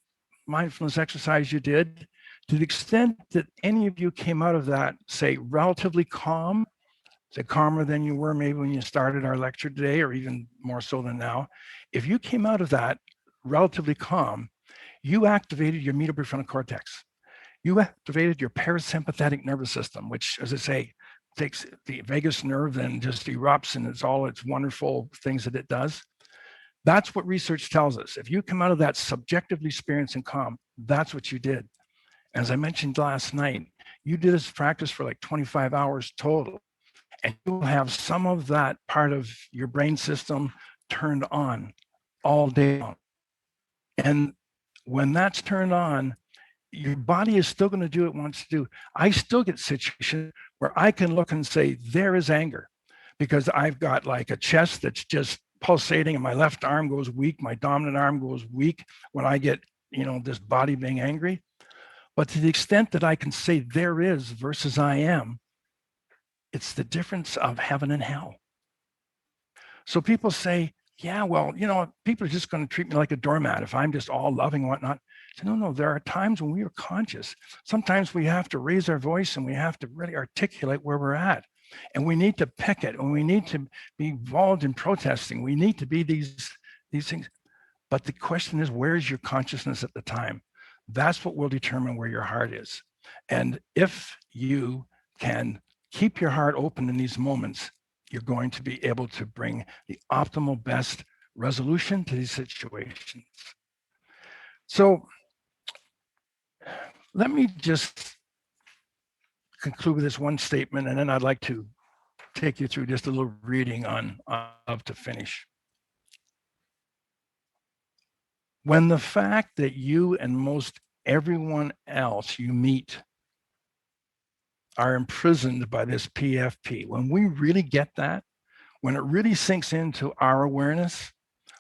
mindfulness exercise you did, to the extent that any of you came out of that, say, relatively calm, say calmer than you were maybe when you started our lecture today, or even more so than now, if you came out of that relatively calm, you activated your medial prefrontal cortex. You activated your parasympathetic nervous system, which, as I say, takes the vagus nerve and just erupts, and it's all its wonderful things that it does. That's what research tells us. If you come out of that subjectively experiencing calm, that's what you did. As I mentioned last night, You do this practice for like 25 hours total, and you'll have some of that part of your brain system turned on all day long. And when that's turned on, your body is still going to do what it wants to do. I still get situations where I can look and say, there is anger, because I've got like a chest that's just pulsating and my left arm goes weak, my dominant arm goes weak when I get, this body being angry. But to the extent that I can say there is versus I am, it's the difference of heaven and hell. So people say, yeah, well, people are just going to treat me like a doormat if I'm just all loving and whatnot. So no, there are times when we are conscious. Sometimes we have to raise our voice and we have to really articulate where we're at. And we need to picket, and we need to be involved in protesting. We need to be these things. But the question is, where is your consciousness at the time? That's what will determine where your heart is. And if you can keep your heart open in these moments, you're going to be able to bring the optimal best resolution to these situations. So let me just conclude with this one statement, and then I'd like to take you through just a little reading on to finish. When the fact that you and most everyone else you meet are imprisoned by this PFP, when we really get that, when it really sinks into our awareness,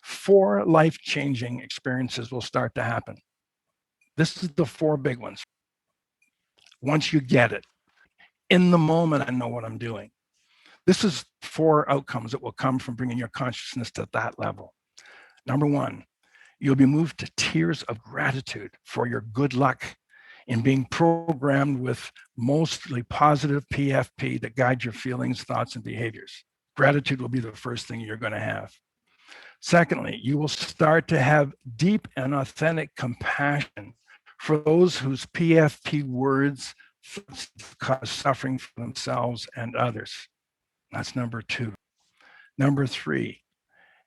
4 life-changing experiences will start to happen. This is the 4 big ones. Once you get it, in the moment, I know what I'm doing. This is 4 outcomes that will come from bringing your consciousness to that level. Number 1, you'll be moved to tears of gratitude for your good luck in being programmed with mostly positive PFP that guides your feelings, thoughts, and behaviors. Gratitude will be the first thing you're going to have. Secondly, you will start to have deep and authentic compassion for those whose PFP words cause suffering for themselves and others. That's number 2. Number 3,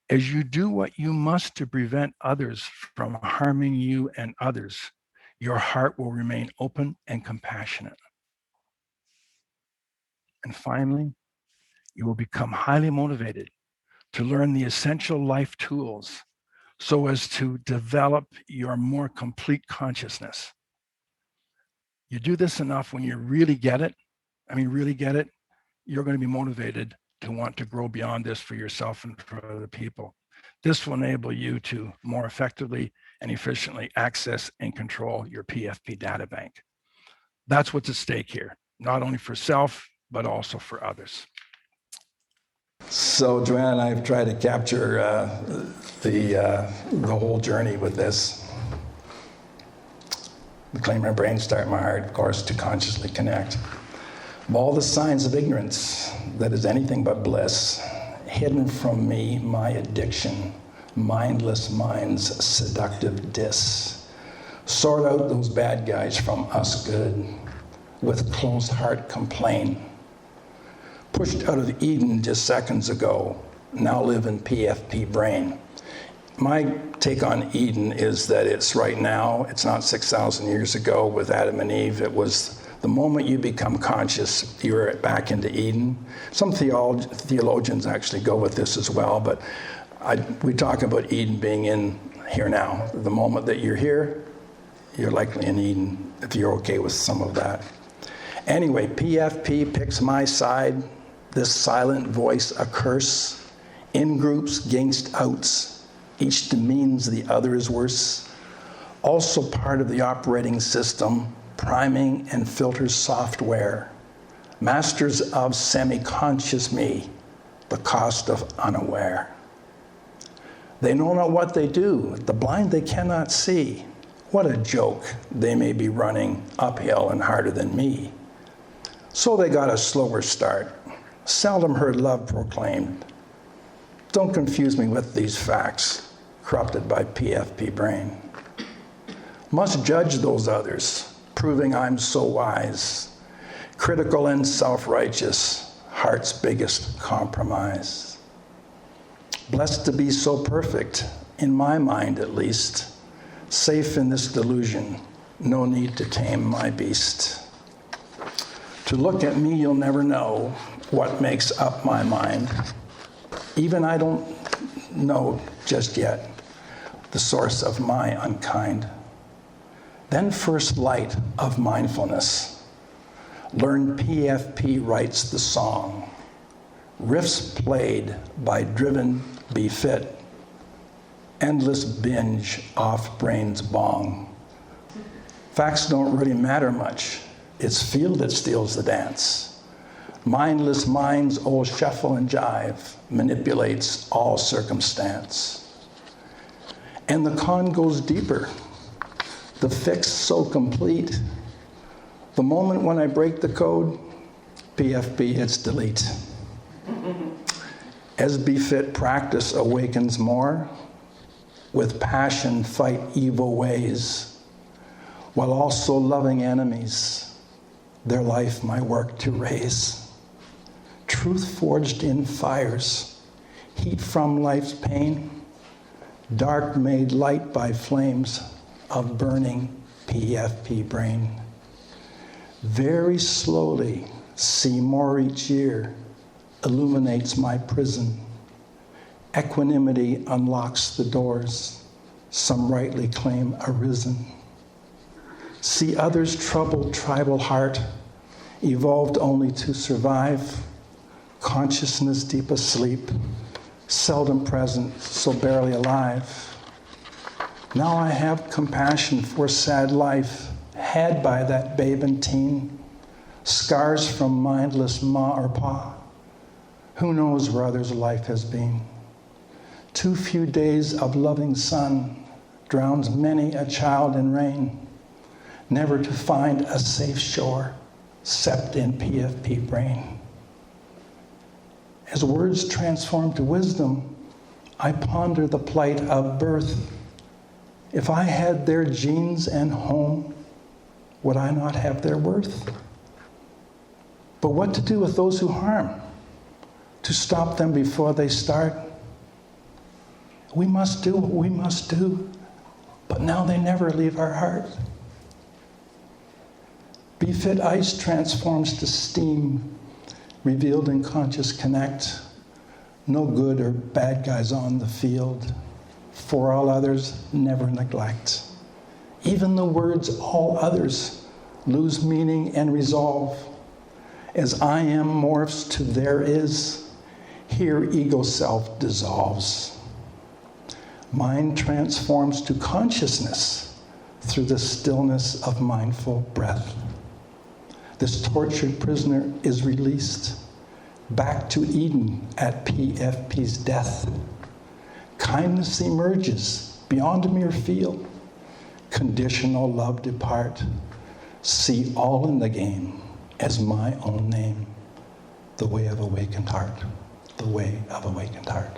as you do what you must to prevent others from harming you and others, your heart will remain open and compassionate. And finally, you will become highly motivated to learn the essential life tools so as to develop your more complete consciousness. You do this enough, when you really get it, you're going to be motivated to want to grow beyond this for yourself and for other people. This will enable you to more effectively and efficiently access and control your PFP data bank. That's what's at stake here, not only for self, but also for others. So Joanna and I have tried to capture the whole journey with this. Reclaim my brain, start my heart, of course, to consciously connect. Of all the signs of ignorance that is anything but bliss, hidden from me my addiction, mindless mind's seductive diss. Sort out those bad guys from us good, with closed heart complain. Pushed out of Eden just seconds ago, now live in PFP brain. My take on Eden is that it's right now, it's not 6,000 years ago with Adam and Eve. It was the moment you become conscious, you're back into Eden. Some theologians actually go with this as well, but we talk about Eden being in here now. The moment that you're here, you're likely in Eden, if you're okay with some of that. Anyway, PFP picks my side. This silent voice a curse. In groups, gainst outs. Each demeans the other is worse. Also part of the operating system, priming and filters software. Masters of semi-conscious me, the cost of unaware. They know not what they do, the blind they cannot see. What a joke, they may be running uphill and harder than me. So they got a slower start. Seldom heard love proclaimed. Don't confuse me with these facts, corrupted by PFP brain. Must judge those others, proving I'm so wise. Critical and self-righteous, heart's biggest compromise. Blessed to be so perfect, in my mind at least. Safe in this delusion, no need to tame my beast. To look at me, you'll never know what makes up my mind. Even I don't know just yet the source of my unkind. Then first light of mindfulness. Learn PFP writes the song. Riffs played by driven befit. Endless binge off brain's bong. Facts don't really matter much. It's feel that steals the dance. Mindless minds old shuffle and jive, manipulates all circumstance. And the con goes deeper. The fix so complete. The moment when I break the code, PFP hits delete. As befit practice awakens more, with passion fight evil ways, while also loving enemies, their life my work to raise. Truth forged in fires, heat from life's pain, dark made light by flames of burning PFP brain. Very slowly, see more each year, illuminates my prison. Equanimity unlocks the doors, some rightly claim arisen. See others' troubled tribal heart, evolved only to survive. Consciousness deep asleep, seldom present, so barely alive. Now I have compassion for sad life, had by that babe and teen, scars from mindless ma or pa. Who knows where others' life has been? Too few days of loving sun drowns many a child in rain, never to find a safe shore, sept in PFP brain. As words transform to wisdom, I ponder the plight of birth. If I had their genes and home, would I not have their worth? But what to do with those who harm? To stop them before they start? We must do what we must do, but now they never leave our heart. Befit ice transforms to steam, revealed in conscious connect. No good or bad guys on the field. For all others, never neglect. Even the words all others lose meaning and resolve. As I am morphs to there is, here ego self dissolves. Mind transforms to consciousness through the stillness of mindful breath. This tortured prisoner is released back to Eden at PFP's death. Kindness emerges beyond mere feel. Conditional love depart. See all in the game as my own name. The way of awakened heart. The way of awakened heart.